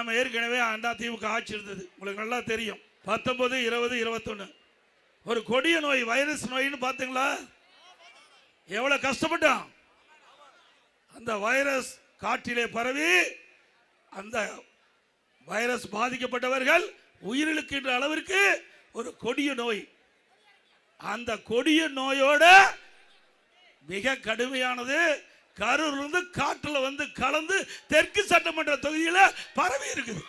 நம்ம ஏற்கனவே அதிமுக ஆட்சி இருந்தது, உங்களுக்கு நல்லா தெரியும். 19, 20, 21 ஒரு கொடிய நோய், வைரஸ் நோயின்னு பார்த்தீங்களா? எவ்வளவு கஷ்டப்பட்டான். அந்த வைரஸ் காற்றிலே பரவி அந்த வைரஸ் பாதிக்கப்பட்டவர்கள் உயிரிழக்கின்ற அளவிற்கு ஒரு கொடிய நோய். அந்த கொடிய நோயோட மிக கடுமையானது கரூர்ல காற்றுல வந்து கலந்து தெற்கு சட்டமன்ற தொகுதியில பரவி இருக்குது.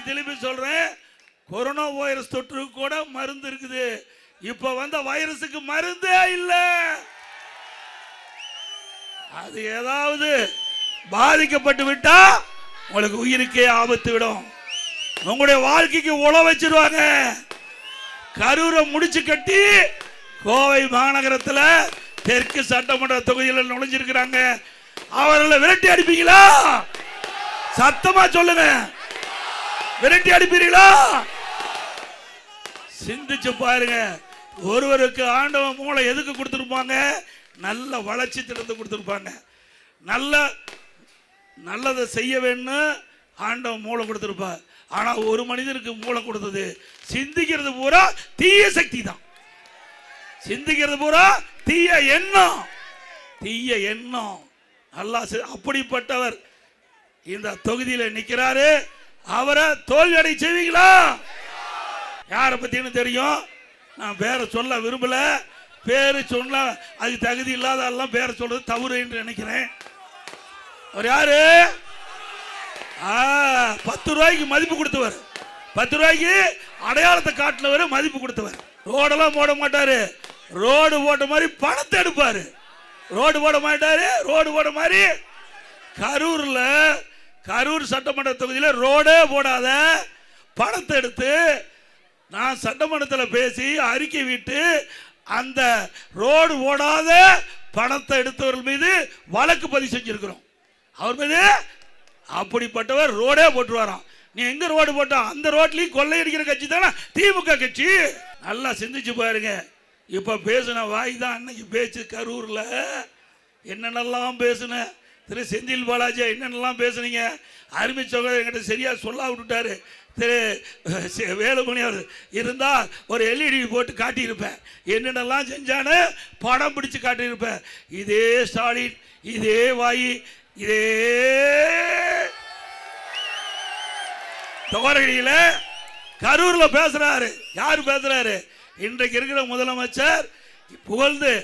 திருப்பி சொல்றேன், கொரோனா வைரஸ் தொற்று கூட மருந்து இருக்குது. இப்ப வந்த வைரஸுக்கு மருந்தே இல்ல. அது ஏதாவது பாதிக்கப்பட்டு விட்டா உங்களுக்கு உயிருக்கே ஆபத்து விடும், உங்களுடைய வாழ்க்கைக்கு உழ வச்சிருவாங்க. கரூரை முடிச்சு கட்டி கோவை மாநகரத்தில் தெற்கு சட்டமன்ற தொகுதியில் நுழைஞ்சிருக்கிறாங்க. அவர்களை விரட்டி அடிப்பீங்களா? சத்தமா சொல்லுங்க, விரட்டி அடிப்பீங்களா? சிந்திச்சு பாருங்க. ஒருவருக்கு ஆண்டவன் மூளை எதுக்கு கொடுத்திருப்பாங்க? நல்ல வளர்ச்சி திறந்து கொடுத்திருப்பாங்க. நல்லதை செய்ய வேணும் ஆண்டவன் மூளை கொடுத்திருப்பார். ஆனா ஒரு மனிதனுக்கு மூளை கொடுத்தது சிந்திக்கிறது பூரா தீய சக்தி தான். சிந்திக்கிறது பூரா தீய எண்ணம், தீய எண்ணம். அல்லாஹ் அப்படிப்பட்டவர் இந்த தொகுதியில் நிற்கிறாரு. அவரை தோல்வியடை செய்வீங்களா? யாரை பத்தின்னு தெரியும், நான் பேரை சொல்ல விரும்பல. பேரு சொன்ன அது தகுதி இல்லாத பேரை சொல்றது தவறு என்று நினைக்கிறேன். அவர் யாரு? 10 ரூபாய்க்கு மதிப்பு கொடுத்தவர், 10 ரூபாய்க்கு அடையாளத்தை காட்டினவர், மதிப்பு கொடுத்தவர். ரோடெல்லாம் போட மாட்டாரு, ரோடு போட்ட மாதிரி பணத்தை எடுப்பாரு. ரோடு போட மாட்டாரு, ரோடு போட மாதிரி. கரூர் சட்டமன்ற தொகுதியில் ரோடே போடாத பணத்தை எடுத்து நான் சட்டமன்றத்தில் பேசி அறிக்கை விட்டு அந்த ரோடு ஓடாத பணத்தை எடுத்தவர்கள் மீது வழக்கு பதிவு செஞ்சிருக்கிறோம். அவர் மீது அப்படிப்பட்டவர் ரோடே போட்டுருவாராம். நீ எங்க ரோடு போட்டா அந்த ரோட்லயும் கொள்ளையடிக்கிற கட்சி தானே திமுக கட்சி. நல்லா சிந்திச்சு பாருங்க. இப்ப பேசின வாய் தான் அன்னைக்கு பேச்சு. கரூர்ல என்னென்னலாம் பேசுன திரு செந்தில் பாலாஜி, என்னென்னலாம் பேசுனீங்க? அருமை சகோதரர் என்கிட்ட சரியா சொல்ல விட்டுட்டாரு. திரு வேலுமணி அவர் இருந்தா ஒரு எல்இடி போட்டு காட்டியிருப்பேன், என்னென்னலாம் செஞ்சான்னு படம் பிடிச்சு காட்டியிருப்பேன். இதே ஸ்டாலின், இதே வாயி, இதே தோரடியில கரூர்ல பேசுறாரு. யாரு பேசுறாரு? இன்றைக்கு இருக்கிற முதலமைச்சர் புகழ்ந்து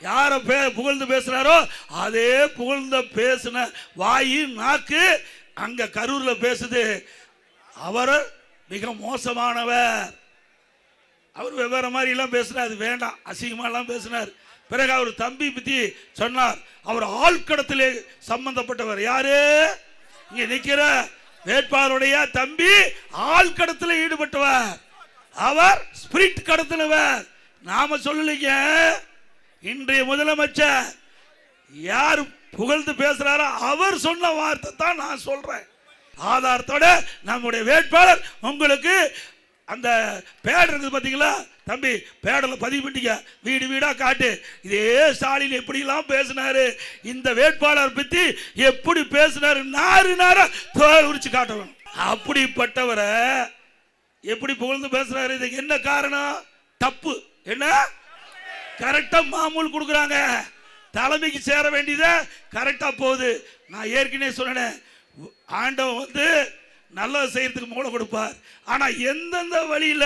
யார புகழ்ந்து பேசுறாரோ அதே புகழ்ந்த பேசின வாயி நாக்கு அங்க கரூர்ல பேசுது. அவர் மிக மோசமானவர். அவர் வெவ்வேறு மாதிரி எல்லாம் பேசினார், அது வேண்டாம், அசிங்கமா எல்லாம் பேசினார். பிறகு அவர் தம்பி பத்தி சொன்னார். அவர் ஆழ்கடத்திலே சம்பந்தப்பட்டவர். யாரு? இங்க நிக்கிற வேட்பாளருடைய தம்பி ஆழ்கடத்தில் ஈடுபட்டவர். அவர் ஸ்பிரிட் கடத்தினவர். நாம சொல்லலீங்க. இன்றைய முதலமைச்சர் யார் புகழ்ந்து பேசுறாரோ அவர் சொன்ன வார்த்தை தான் நான் சொல்றேன். ஆதாரத்தோட நம்முடைய வேட்பாளர் உங்களுக்கு அந்த பேட் இருக்குது பாத்தீங்களா தம்பி, பேடல பதிவு பண்ணிக்க, வீடு வீடா காட்டு. இதே ஸ்டாலின் எப்படிலாம் பேசினாரு, இந்த வேட்பாளர் பத்தி எப்படி பேசினாரு, நாறு நாரா உரிச்சு காட்டணும். அப்படிப்பட்டவரை எப்படி புகழ்ந்து பேசுறாரு? இதுக்கு என்ன காரணம்? தப்பு. என்ன? கரெக்டா மாமூல் கொடுக்குறாங்க. தலைமைக்கு சேர வேண்டியத கரெக்டா போகுது. நான் ஏற்கனவே சொன்னேன், ஆண்டவன் வந்து நல்லது செய்யறதுக்கு மூளை கொடுப்பார். ஆனா எந்தெந்த வழியில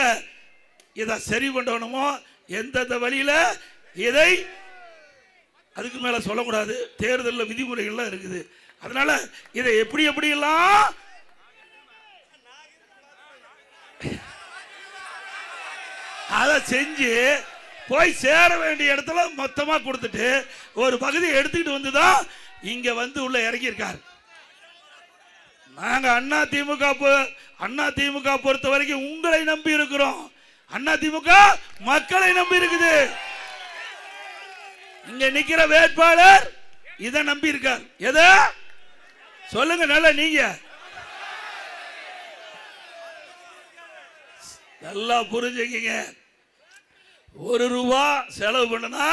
இதை சரி பண்ணணுமோ, எந்தெந்த வழியில இதை அதுக்கு மேல சொல்லக்கூடாது. தேர்தலில் விதிமுறைகள்லாம் இருக்குது. அதனால இதை எப்படி எல்லாம் அதை செஞ்சு போய் சேர வேண்டிய இடத்துல மொத்தமா கொடுத்துட்டு ஒரு பகுதியை எடுத்துக்கிட்டு வந்துதான் இங்க வந்து உள்ள இறங்கி இருக்காரு. நாங்க அண்ணா திமுக பொறுத்த வரைக்கும் உங்களை நம்பி இருக்கிறோம். அண்ணா திமுக மக்களை நம்பி இருக்குது. இங்க நிக்கிற வேட்பாளர் இதை நம்பி இருக்கார். எதை சொல்லுங்க நல்ல, நீங்க நல்லா புரிஞ்சுக்கீங்க. 1 ரூபா செலவு பண்ணனா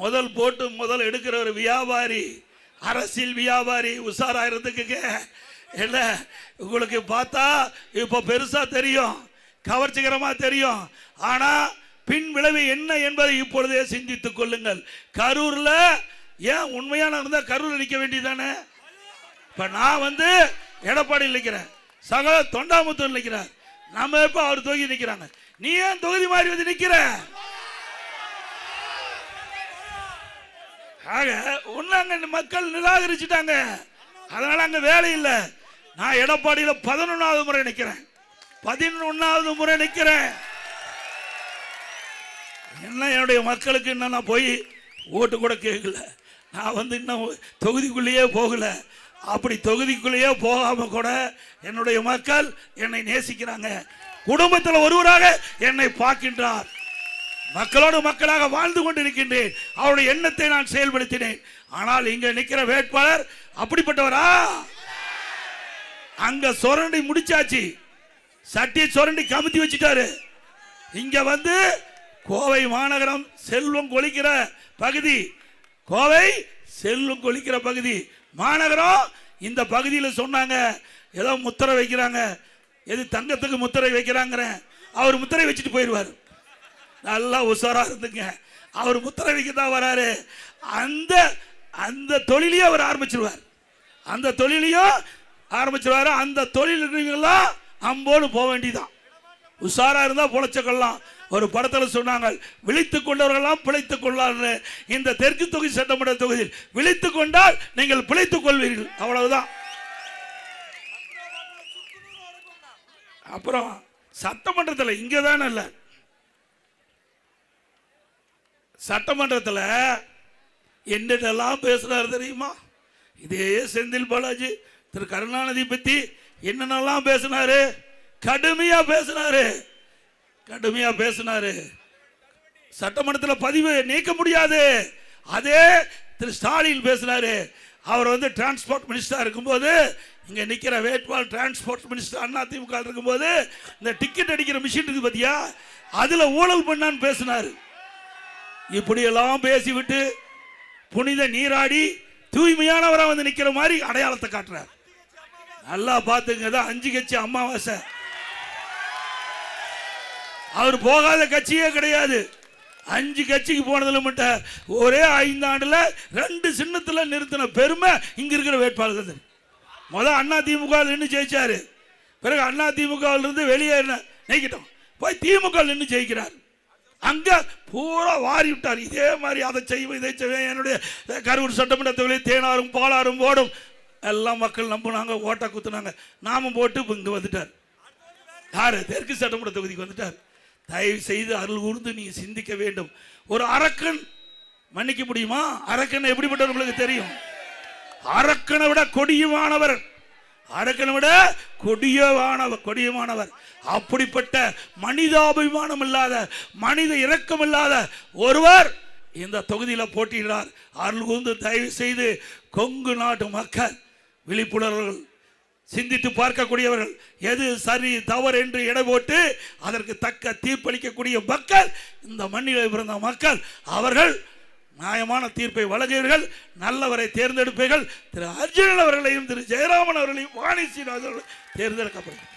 முதல் போட்டு முதல் எடுக்கிற ஒரு வியாபாரி, அரசியல் வியாபாரி. உஷாராயிருந்துக்குங்க. இல்ல உங்களுக்கு பார்த்தா இப்ப பெருசா தெரியும், கவர்ச்சிகரமா தெரியும். ஆனா பின் விளைவு என்ன என்பதை இப்பொழுதே சிந்தித்துக் கொள்ளுங்கள். கரூர்ல ஏன் உண்மையான இருந்தா கரூர் நிற்க வேண்டியதானே? இப்ப நான் எடப்பாடியில் நிற்கிறேன், சக தொண்டாமுத்தூர் நிற்கிறார், நம்ம இப்ப அவர் தொகுதி நிற்கிறாங்க. நீ ஏன் தொகுதி மாறி நிற்கிற? ஆக ஒன்னு மக்கள் நிராகரிச்சுட்டாங்க, அதனால அங்க வேலை இல்லை. நான் எடப்பாடியில் 11வது முறை நிற்கிறேன், 11வது முறை நிற்கிறேன். என்ன என்னுடைய மக்களுக்கு இன்னும் நான் போய் ஓட்டு கூட கேட்கல. நான் இன்னும் தொகுதிக்குள்ளேயே போகல. அப்படி தொகுதிக்குள்ளேயே போகாம கூட என்னுடைய மக்கள் என்னை நேசிக்கிறாங்க. குடும்பத்தில் ஒருவராக என்னை பார்க்கின்றார். மக்களோடு மக்களாக வாழ்ந்து கொண்டிருக்கின்றேன். அவருடைய எண்ணத்தை நான் செயல்படுத்தினேன். ஆனால் இங்க நிற்கிற வேட்பாளர் அப்படிப்பட்டவரா? அங்க சுரண்டி முடிச்சாச்சு, சட்டியை சுரண்டி கமுத்தி வச்சுட்டாரு. இங்க கோவை மாநகரம் செல்வம் கொளிக்கிற பகுதி, கோவை செல்வம் கொளிக்கிற பகுதி மாநகரம். இந்த பகுதியில் சொன்னாங்க ஏதோ முத்திரை வைக்கிறாங்க, எது தங்கத்துக்கு முத்திரை வைக்கிறாங்க. அவர் முத்திரை வச்சுட்டு போயிடுவார். நல்லா உஷாரா இருந்துங்க, அவர் முத்திரை வைக்கத்தான் வராரு. அந்த அந்த தொழிலையும் அவர் ஆரம்பிச்சிருவார், அந்த தொழிலையும் ஆரம்பிச்சிருவாரு. அந்த தொழில் அம்போடு போக வேண்டியதான். உஷாரா இருந்தா பொழைச்சக்கொள்ளலாம். ஒரு படத்தில் சொன்னாங்க, விழித்துக் கொண்டவர்களெல்லாம் பிழைத்துக் கொள்ளாரு. இந்த தெற்கு தொகுதி சட்டமன்ற தொகுதியில் விழித்துக் கொண்டால் நீங்கள் பிழைத்துக் கொள்வீர்கள், அவ்வளவுதான். அப்புறம் சட்டமன்றத்தில் இங்கதான் இல்ல, சட்டமன்றத்தில் என்னென்னலாம் பேசுறாரு தெரியுமா? இதே செந்தில் பாலாஜி திரு கருணாநிதி பத்தி என்னென்னலாம் பேசினாரு, கடுமையா பேசினாரு, கடுமையா பேசினாரு. சட்டமன்றத்தில் பதிவு நீக்க முடியாது. அதே திரு ஸ்டாலின் பேசினாரு. அவர் டிரான்ஸ்போர்ட் மினிஸ்டர் இருக்கும்போது, இங்க நிக்கிற வேட்பாளர் டிரான்ஸ்போர்ட் மினிஸ்டர் அண்ணா திமுக இருக்கும்போது, இந்த டிக்கெட் அடிக்கிற மிஷின் இருக்கு பாத்தியா, அதுல ஊழல் பண்ணான்னு பேசினாரு. இப்படி எல்லாம் பேசிவிட்டு புனித நீராடி தூய்மையானவரா நிக்கிற மாதிரி அடையாளத்தை காட்டுறார். நல்லா பாத்துங்க, 5 கட்சி அமாவாசை. அவர் போகாத கட்சியே கிடையாது. 5 கட்சிக்கு போனதுல மட்டும் ஒரே 5 ஆண்டுல 2 சின்னத்துல நிறுத்தின பெருமை இங்க இருக்கிற வேட்பாளர்கள். முதல் அண்ணா திமுக நின்று ஜெயிச்சாரு, பிறகு அண்ணா திமுக இருந்து வெளியே நீக்கிட்டோம், போய் திமுக நின்று ஜெயிக்கிறார். அங்க பூரா வாரி விட்டார். இதே மாதிரி அதை செய்வோம் இதை செய்வேன். என்னுடைய கரூர் சட்டமன்ற தொகுதியில் தேனாரும் பாலாரும் ஓடும் எல்லாம் மக்கள் நம்பினாங்க, ஓட்டா குத்துனாங்க. நாமும் போட்டு இங்க வந்துட்டார். யாரு? தெற்கு சட்டமன்ற தொகுதிக்கு வந்துட்டார். தயவு செய்து அருள் கூர்ந்து நீங்க சிந்திக்க வேண்டும். ஒரு அரக்கன் மன்னிக்க முடியுமா? அரக்கன் எப்படிப்பட்டவர் உங்களுக்கு தெரியும்? அரக்கனை விட கொடியமானவர், அரக்கனை விட கொடியமானவர். அப்படிப்பட்ட மனிதாபிமானம் இல்லாத, மனித இரக்கம் இல்லாத ஒருவர் இந்த தொகுதியில் போட்டியிடுறார். அருள் கூர்ந்து தயவு செய்து கொங்கு நாட்டு மக்கள் விழிப்புணர்வுகள், சிந்தித்து பார்க்கக்கூடியவர்கள், எது சரி தவறு என்று எடை போட்டு அதற்கு தக்க தீர்ப்பளிக்கக்கூடிய மக்கள், இந்த மண்ணில் பிறந்த மக்கள், அவர்கள் நியாயமான தீர்ப்பை வழங்குவீர்கள், நல்லவரை தேர்ந்தெடுப்பீர்கள். திரு அர்ஜுனன் அவர்களையும் திரு ஜெயராமன் அவர்களையும் வாணி சீனிவாசன் அவர்களையும் தேர்ந்தெடுக்கப்படுகிறார்.